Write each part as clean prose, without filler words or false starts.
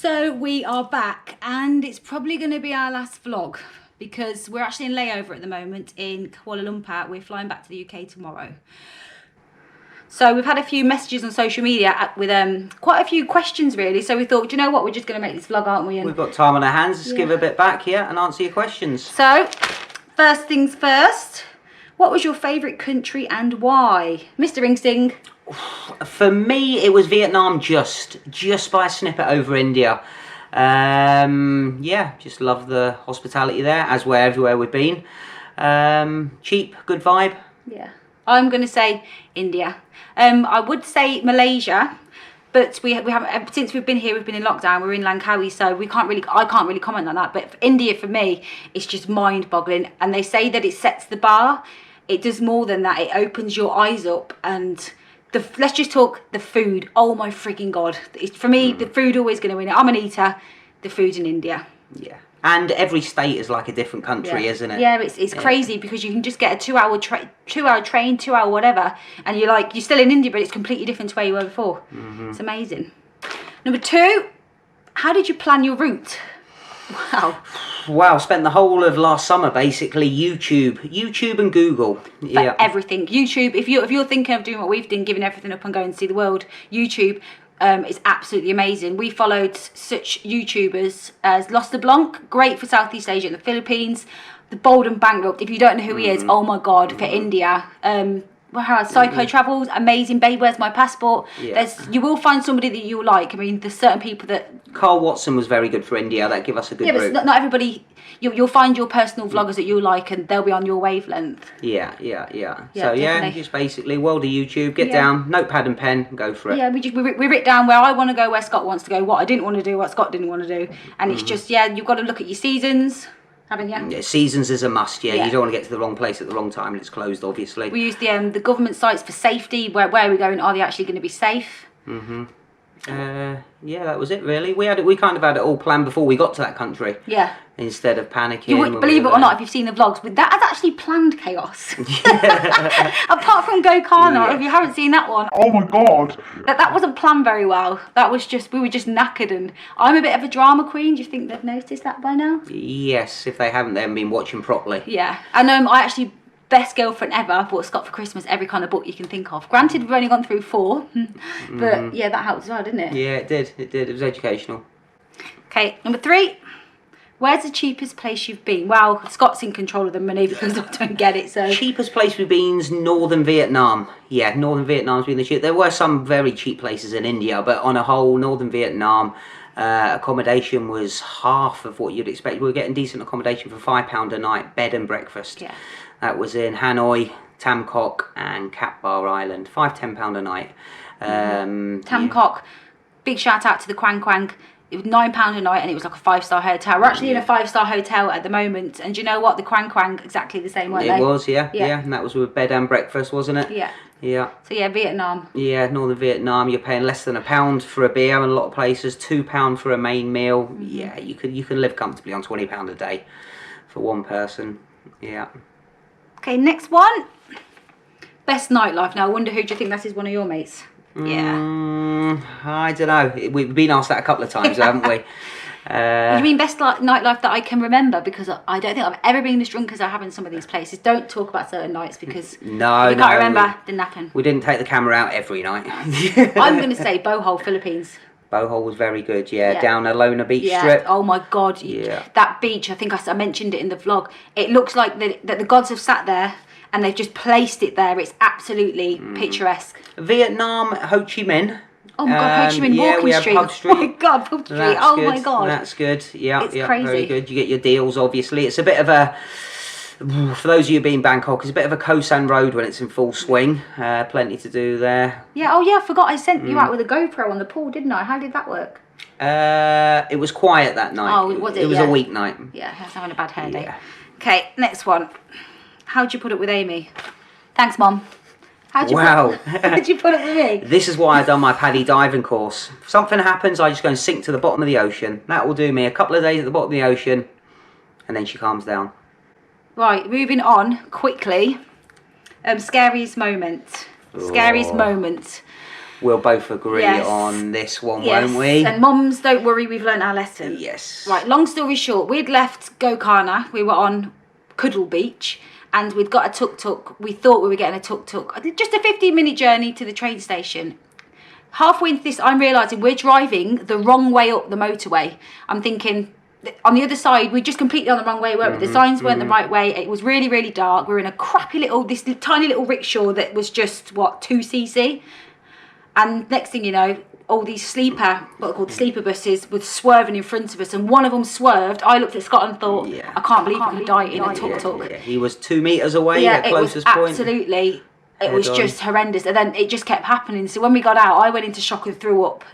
So we are back, and it's probably going to be our last vlog because we're actually in layover at the moment in Kuala Lumpur. We're flying back to the UK tomorrow. So we've had a few messages on social media with quite a few questions really. So we thought, do you know what, we're just going to make this vlog, aren't we? And we've got time on our hands. Let's give a bit back here and answer your questions. So first things first, what was your favourite country and why? Mr. Ringsting. For me, it was Vietnam, just by a snippet over India. Yeah, just love the hospitality there, as we're everywhere we've been. Cheap, good vibe. Yeah, I'm going to say India. I would say Malaysia, but we haven't, since we've been here, we've been in lockdown. We're in Langkawi, so I can't really comment on that. But for India, for me, it's just mind-boggling. And they say that it sets the bar. It does more than that. It opens your eyes up and. Let's just talk the food. Oh my freaking god! For me, the food always going to win it. I'm an eater. The food in India. Yeah, and every state is like a different country, isn't it? Yeah, it's crazy because you can just get a 2 hour train, 2 hour whatever, and you're still in India, but it's completely different to where you were before. It's amazing. Number 2, how did you plan your route? Wow, spent the whole of last summer basically YouTube and Google. Yeah, everything. YouTube. If you're thinking of doing what we've done, giving everything up and going to see the world, YouTube is absolutely amazing. We followed such YouTubers as Lost Blanc, great for Southeast Asia and the Philippines. The Bold and Bankrupt. If you don't know who he is, oh my god, for India. Psycho Travels, amazing. Babe, where's my passport? You will find somebody that you like. I mean, there's certain people that. Carl Watson was very good for India. That give us a good route. But not everybody. You'll find your personal vloggers that you like, and they'll be on your wavelength. Yeah. So just basically world of YouTube. Get down, notepad and pen, and go for it. Yeah, we write down where I want to go, where Scott wants to go, what I didn't want to do, what Scott didn't want to do, and it's just you've got to look at your seasons. Yeah, seasons is a must. You don't want to get to the wrong place at the wrong time and it's closed, obviously. We use the government sites for safety. Where are we going? Are they actually going to be safe? Yeah, that was it really. We kind of had it all planned before we got to that country. Yeah. Instead of panicking. You would believe it or not, if you've seen the vlogs, that has actually planned chaos. Apart from Gokana, if you haven't seen that one. Oh my god. That wasn't planned very well. That was just, we were just knackered, and I'm a bit of a drama queen. Do you think they've noticed that by now? Yes, if they haven't, they haven't been watching properly. Yeah. And I actually, best girlfriend ever, I bought Scott for Christmas every kind of book you can think of. Granted, we've only gone through 4, but yeah, that helped as well, didn't it? Yeah, it did. It was educational. Okay, number 3. Where's the cheapest place you've been? Well, Scott's in control of the money because I don't get it, so... Cheapest place we've been is Northern Vietnam. Yeah, Northern Vietnam's been the cheapest. There were some very cheap places in India, but on a whole, Northern Vietnam, accommodation was half of what you'd expect. We were getting decent accommodation for £5 a night, bed and breakfast. Yeah. That was in Hanoi, Tam Coc and Cat Bar Island. £5–10 a night. Tam Coc, big shout out to the Quang Quang. It was £9 a night and it was like a 5-star hotel. We're actually in a 5-star hotel at the moment. And do you know what? The Quang Quang, exactly the same, weren't they? It was, yeah. And that was with bed and breakfast, wasn't it? Yeah. So yeah, Vietnam. Yeah, Northern Vietnam. You're paying less than £1 for a beer in a lot of places. £2 for a main meal. Yeah, you can live comfortably on £20 a day for one person. Yeah. Okay, next one. Best nightlife. Now, I wonder who do you think that is, one of your mates? Yeah. I don't know. We've been asked that a couple of times, haven't we? What do you mean best nightlife that I can remember? Because I don't think I've ever been as drunk as I have in some of these places. Don't talk about certain nights because you can't remember. Didn't happen. We didn't take the camera out every night. I'm going to say Bohol, Philippines. Bohol was very good, down Alona Beach Strip. Oh my god, that beach, I think I mentioned it in the vlog. It looks like that the gods have sat there and they've just placed it there. It's absolutely picturesque. Vietnam, Ho Chi Minh. Oh my god, Ho Chi Minh Walking Street. Pub Street. Oh my god, Pub Street. My god. That's good. Yeah, it's crazy. Very good. You get your deals, obviously. It's a bit of a, for those of you being Bangkok, it's a bit of a Koh San Road when it's in full swing. Plenty to do there. Yeah, I forgot I sent you out with a GoPro on the pool, didn't I? How did that work? It was quiet that night. Oh, was it? It was a weeknight. Yeah, I was having a bad hair day. Okay, next one. How'd you put up with Amy? Thanks, Mom. How'd you put up with me? This is why I've done my Padi diving course. If something happens, I just go and sink to the bottom of the ocean. That will do me a couple of days at the bottom of the ocean, and then she calms down. Right, moving on quickly. Scariest moment. Scariest moment. We'll both agree Yes. on this one, Yes. won't we? And mums, don't worry, we've learnt our lesson. Yes. Right, long story short, we'd left Gokana, we were on Cuddle Beach, and we'd got a tuk-tuk. We thought we were getting a tuk-tuk. Just a 15-minute journey to the train station. Halfway into this, I'm realising we're driving the wrong way up the motorway. I'm thinking, on the other side, we're just completely on the wrong way, weren't we? The signs weren't the right way. It was really, really dark. We were in a crappy little, this tiny little rickshaw that was just, what, 2cc? And next thing you know, all these sleeper, what are called sleeper buses, were swerving in front of us, and one of them swerved. I looked at Scott and thought, I can't believe we could die in a tuk-tuk. Yeah. He was 2 metres away at closest point. Absolutely, it was just horrendous. And then it just kept happening. So when we got out, I went into shock and threw up.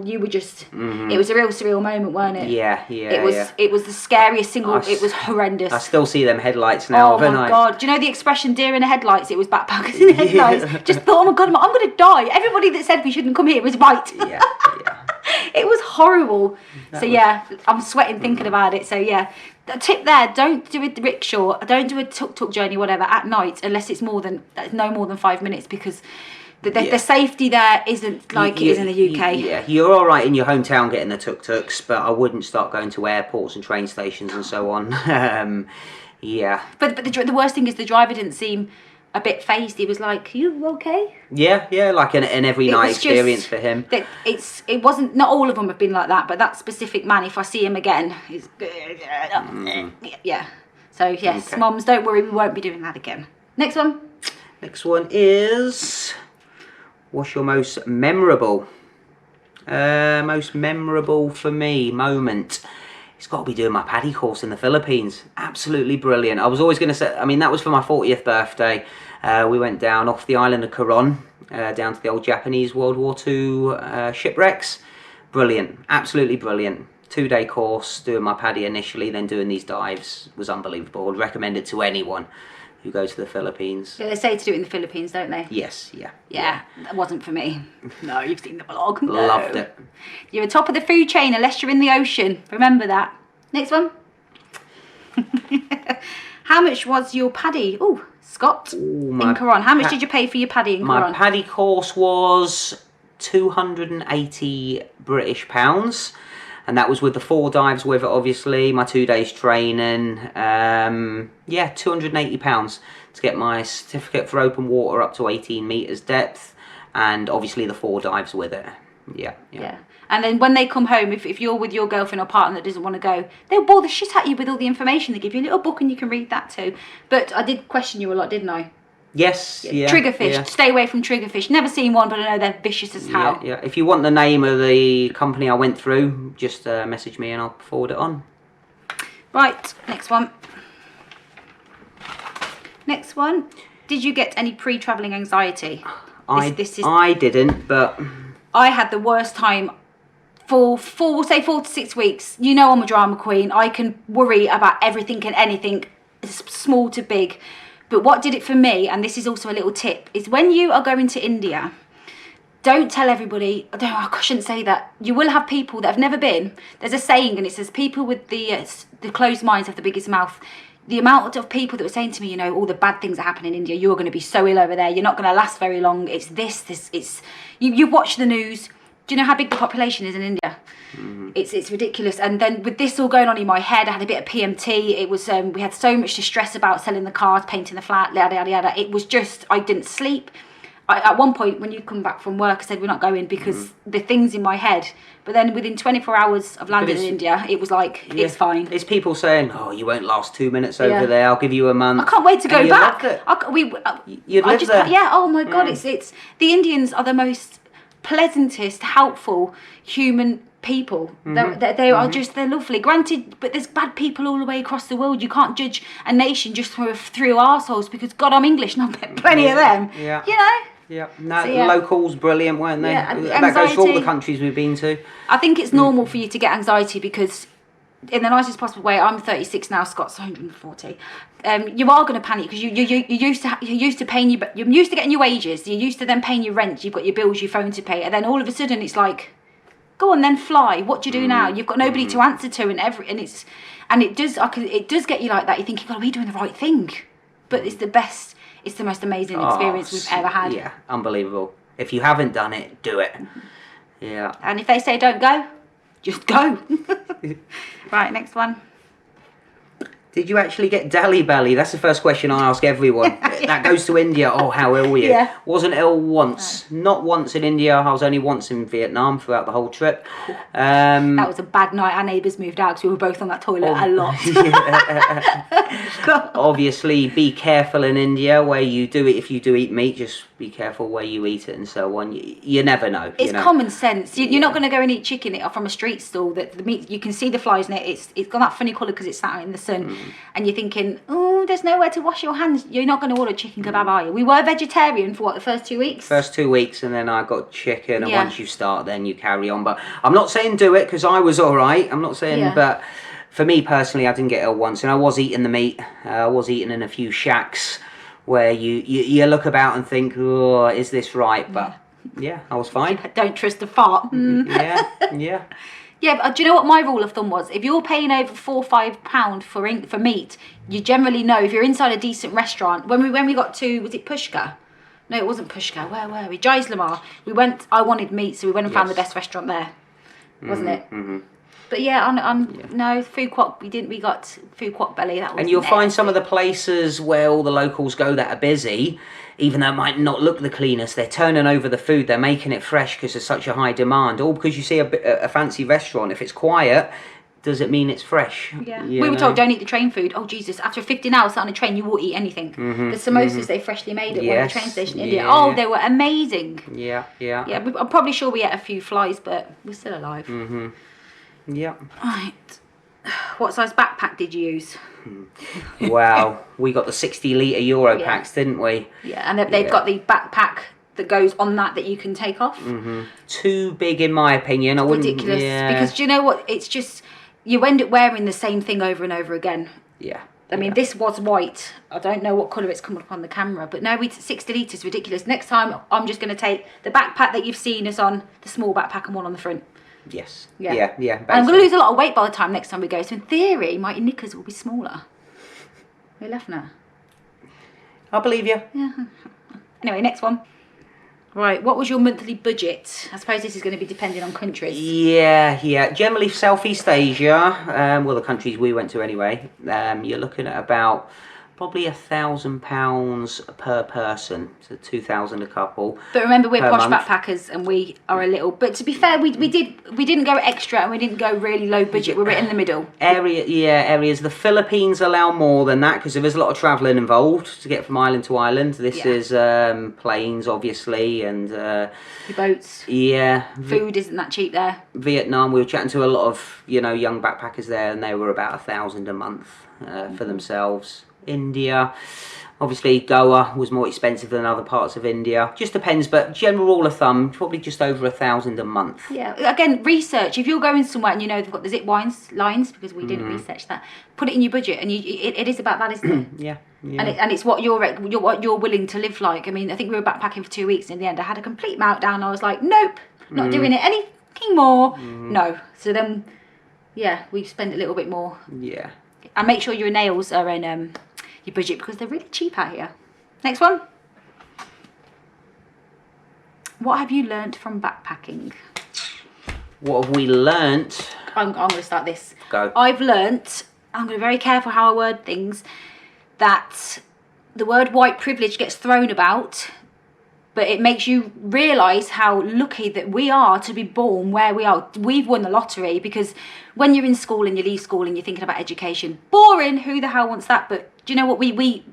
You were just, it was a real surreal moment, weren't it? Yeah. It was the scariest single, it was horrendous. I still see them headlights now, haven't I? Oh my God. Do you know the expression, deer in the headlights? It was backpackers in the headlights. Just thought, oh my God, I'm going to die. Everybody that said we shouldn't come here was right. Yeah. It was horrible. I'm sweating thinking about it. So yeah, the tip there, don't do a rickshaw, don't do a tuk-tuk journey, whatever, at night, unless it's no more than 5 minutes, because the safety there isn't like it is in the UK. Yeah, you're all right in your hometown getting the tuk-tuks, but I wouldn't start going to airports and train stations and so on. Yeah. But the worst thing is the driver didn't seem a bit phased. He was like, "You okay?" Yeah, like an every night experience for him. It wasn't. Not all of them have been like that, but that specific man, if I see him again, is yeah. So yes, Okay. mums, don't worry, we won't be doing that again. Next one. Next one is, what's your most memorable? Most memorable for me moment. It's got to be doing my Padi course in the Philippines. Absolutely brilliant. I was always going to say, I mean, that was for my 40th birthday. We went down off the island of Coron, down to the old Japanese World War II shipwrecks. Brilliant. Absolutely brilliant. 2-day course, doing my Padi initially, then doing these dives. Was unbelievable. I'd recommend it to anyone who goes to the Philippines. Yeah, they say to do it in the Philippines, don't they? Yes, Yeah, that wasn't for me. No, you've seen the vlog. No. Loved it. You're at top of the food chain unless you're in the ocean. Remember that. Next one. How much was your Padi? Oh, Scott, in Coron. How much did you pay for your Padi in Coron? My Padi course was £280 British. And that was with the 4 dives with it, obviously, my 2 days training. £280 to get my certificate for open water up to 18 metres depth, and obviously the 4 dives with it. Yeah. And then when they come home, if you're with your girlfriend or partner that doesn't want to go, they'll bore the shit at you with all the information. They give you a little book and you can read that too. But I did question you a lot, didn't I? Yes, Triggerfish. Yeah. Stay away from triggerfish. Never seen one, but I know they're vicious as hell. Yeah. If you want the name of the company I went through, just message me and I'll forward it on. Right, next one. Next one. Did you get any pre-travelling anxiety? I didn't, but I had the worst time for 4 to 6 weeks. You know I'm a drama queen. I can worry about everything and anything, small to big. But what did it for me, and this is also a little tip, is when you are going to India, don't tell everybody, I shouldn't say that. You will have people that have never been. There's a saying, and it says, people with the closed minds have the biggest mouth. The amount of people that were saying to me, all the bad things that happen in India, you're going to be so ill over there, you're not going to last very long, it's this. You watch the news. Do you know how big the population is in India? Mm-hmm. It's ridiculous. And then with this all going on in my head, I had a bit of PMT. It was we had so much to stress about, selling the cars, painting the flat, yada yada yada. It was just, I didn't sleep. At one point when you come back from work, I said we're not going because the things in my head. But then within 24 hours of landing in India, it was like, it's fine. It's people saying, oh, you won't last 2 minutes over there, I'll give you a month. I can't wait to go back. You'd live there. Yeah, oh my God, it's the Indians are the most pleasantest, helpful human people. They are just, they're lovely. Granted, but there's bad people all the way across the world. You can't judge a nation just through arseholes because, God, I'm English and I've met plenty of them. Yeah. You know? Yeah. No, the locals, brilliant, weren't they? Yeah, that goes for all the countries we've been to. I think it's normal for you to get anxiety because, in the nicest possible way, I'm 36 now, Scott's 140. You are going to panic because you're used to paying you're used to getting your wages. You're used to then paying your rent. You've got your bills, your phone to pay, and then all of a sudden it's like, go on then, fly. What do you do now? You've got nobody to answer to, and it does get you like that. You're thinking, God, are we doing the right thing? But it's the best. It's the most amazing experience we've ever had. Yeah, unbelievable. If you haven't done it, do it. Yeah. And if they say don't go, just go. Right, next one. Did you actually get Dally Belly? That's the first question I ask everyone. That goes to India. Oh, how ill were you? Yeah. Wasn't ill once. No. Not once in India. I was only once in Vietnam throughout the whole trip. That was a bad night. Our neighbours moved out because we were both on that toilet a lot. Obviously, be careful in India where you do it. If you do eat meat, just be careful where you eat it and so on. You never know. It's common sense. You're not going to go and eat chicken from a street stall that the meat, you can see the flies in it. It's got that funny colour because it's sat out in the sun. And you're thinking, oh, there's nowhere to wash your hands. You're not going to order chicken kebab, are you? We were vegetarian for the first 2 weeks? First 2 weeks, and then I got chicken, and once you start, then you carry on. But I'm not saying do it, because I was all right. I'm not saying, but for me personally, I didn't get ill once, and I was eating the meat. I was eating in a few shacks where you look about and think, oh, is this right? But yeah, I was fine. Don't trust a fart. Yeah. Yeah, but do you know what my rule of thumb was? If you're paying over £4 or £5 for meat, you generally know if you're inside a decent restaurant. When we got to, was it Pushkar? No, it wasn't Pushkar. Where were we? Jaisalmer. I wanted meat, so we went and found the best restaurant there, wasn't it? But yeah, no food quok. We got food quok belly. That was. And you'll find some of the places where all the locals go that are busy, even though it might not look the cleanest, they're turning over the food. They're making it fresh because there's such a high demand. All because you see a fancy restaurant. If it's quiet, does it mean it's fresh? Yeah. We were told don't eat the train food. Oh Jesus! After 15 hours on a train, you will eat anything. The samosas they freshly made at one of the train station in India. Oh, they were amazing. Yeah. I'm probably sure we ate a few flies, but we're still alive. Yeah. Right. What size backpack did you use? Wow, we got the 60-litre Euro packs, didn't we? Yeah, and they've got the backpack that goes on that you can take off. Too big, in my opinion. I wouldn't. Ridiculous. Because do you know what? It's just you end up wearing the same thing over and over again. Yeah. I mean, this was white. I don't know what colour it's coming up on the camera, but no, 60 litres, ridiculous. Next time, I'm just going to take the backpack that you've seen us on, the small backpack, and one on the front. Yes. Yeah. And I'm going to lose a lot of weight by the time next time we go. So in theory, my knickers will be smaller. We're laughing at. I believe you. Yeah. Anyway, next one. Right, what was your monthly budget? I suppose this is going to be depending on countries. Yeah. Generally, Southeast Asia, well, the countries we went to anyway, you're looking at about probably £1,000 per person, so 2,000 a couple. But remember, we're posh month. Backpackers, and we are a little. But to be fair, we didn't go extra, and we didn't go really low budget. We were in the middle. Areas. The Philippines allow more than that because there is a lot of travelling involved to get from island to island. This is planes, obviously, and Your boats. Yeah. Food isn't that cheap there. Vietnam, we were chatting to a lot of young backpackers there, and they were about $1,000 a month for themselves. India, obviously Goa was more expensive than other parts of India. Just depends, but general rule of thumb, probably just over $1,000 a month. Yeah. Again, research. If you're going somewhere and they've got the zip lines because we didn't research that, put it in your budget, and it is about that, isn't it? Yeah. And it's what you're willing to live like. I mean, I think we were backpacking for 2 weeks, and in the end, I had a complete meltdown. I was like, nope, not doing it. Anything more? No. So then, we spend a little bit more. Yeah. And make sure your nails are in your budget because they're really cheap out here. Next one. What have you learnt from backpacking? What have we learnt? I'm going to start this. Go. I've learnt, I'm going to be very careful how I word things, that the word white privilege gets thrown about, but it makes you realise how lucky that we are to be born where we are. We've won the lottery because when you're in school and you leave school and you're thinking about education, boring, who the hell wants that? But do you know what, we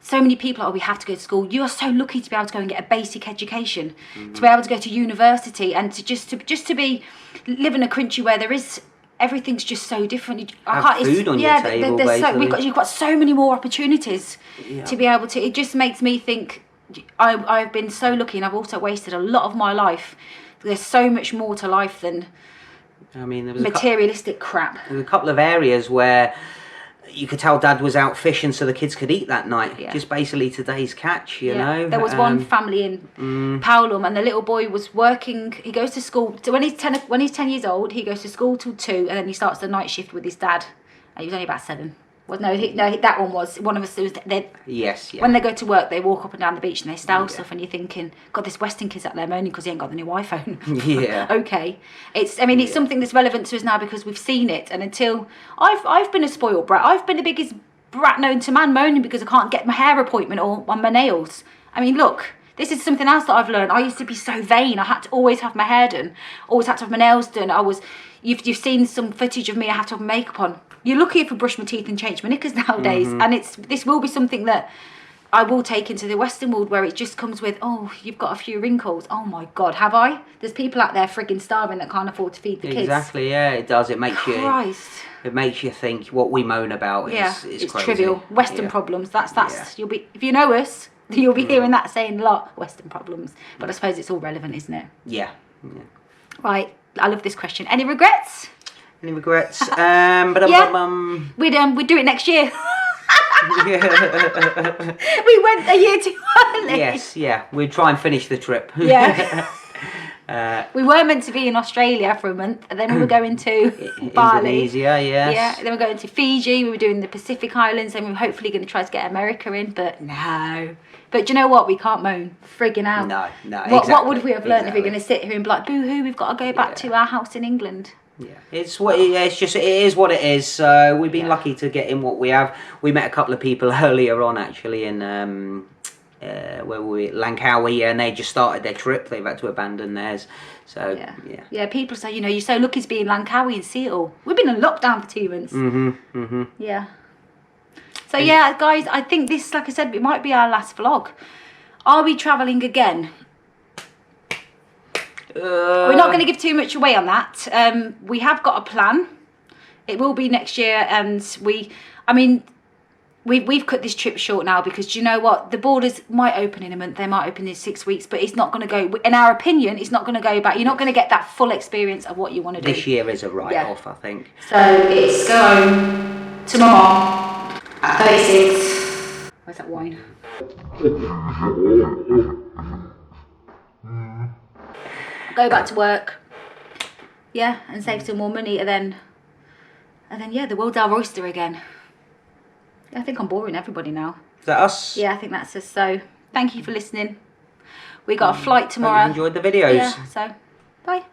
so many people we have to go to school. You are so lucky to be able to go and get a basic education, to be able to go to university, and to be live in a country where there is everything's just so different. Food on your table, basically. You've got so many more opportunities to be able to. It just makes me think. I've been so lucky, and I've also wasted a lot of my life. There's so much more to life than there was materialistic crap. There was a couple of areas where you could tell Dad was out fishing so the kids could eat that night. Just basically today's catch, you know. There was one family in Powlum, and the little boy was working. He goes to school. So when he's 10 years old, he goes to school till 2, and then he starts the night shift with his dad. And he was only about 7. Well, no, that one was one of us. Was Yes, yeah. When they go to work, they walk up and down the beach and they style stuff, and you're thinking, God, this Western kid's out there moaning because he ain't got the new iPhone. Yeah. Okay, it's something that's relevant to us now because we've seen it, and until I've been a spoiled brat. I've been the biggest brat known to man, moaning because I can't get my hair appointment or on my nails. I mean, look. This is something else that I've learned. I used to be so vain. I had to always have my hair done, always had to have my nails done. You've seen some footage of me. I have to have makeup on. You're lucky if I brush my teeth and change my knickers nowadays. And this will be something that I will take into the Western world where it just comes with, oh, you've got a few wrinkles. Oh my God, have I? There's people out there frigging starving that can't afford to feed the kids. Exactly, yeah, it does. It makes Christ. It makes you think what we moan about is it's crazy. Trivial. Western problems. That's you'll be, if you know us, you'll be hearing that saying a lot, Western problems. But I suppose it's all relevant, isn't it? Yeah. Right. I love this question. Any regrets? Any regrets? We'd do it next year. We went a year too early. Yes, yeah. We'd try and finish the trip. Yeah. We were meant to be in Australia for a month, and then we were going to Bali. Indonesia, yes. Yeah, then we're going to Fiji. We were doing the Pacific Islands, and we were hopefully going to try to get America in, but no. But do you know what? We can't moan frigging out. No, What would we have learned if we were going to sit here and be like, boo-hoo, we've got to go back to our house in England? Yeah, it is what it is. So we've been lucky to get in what we have. We met a couple of people earlier on actually in where were we? Langkawi, and they just started their trip. They've had to abandon theirs. So yeah. People say, you're so lucky to be in Langkawi and see it all. We've been in lockdown for 2 months. Yeah. So yeah, guys, I think this, like I said, it might be our last vlog. Are we travelling again? We're not going to give too much away on that. We have got a plan. It will be next year, and we've cut this trip short now because do you know what? The borders might open in a month. They might open in 6 weeks, but it's not going to go. In our opinion, it's not going to go back. You're not going to get that full experience of what you want to do. This year is a write-off, I think. So it's go home to my mum at 36. Where's that wine? Go back to work, and save some more money, and then the world's our oyster again. Yeah, I think I'm boring everybody now. Is that us? Yeah, I think that's us. So thank you for listening. We got a flight tomorrow. Hope you enjoyed the videos. Yeah, so bye.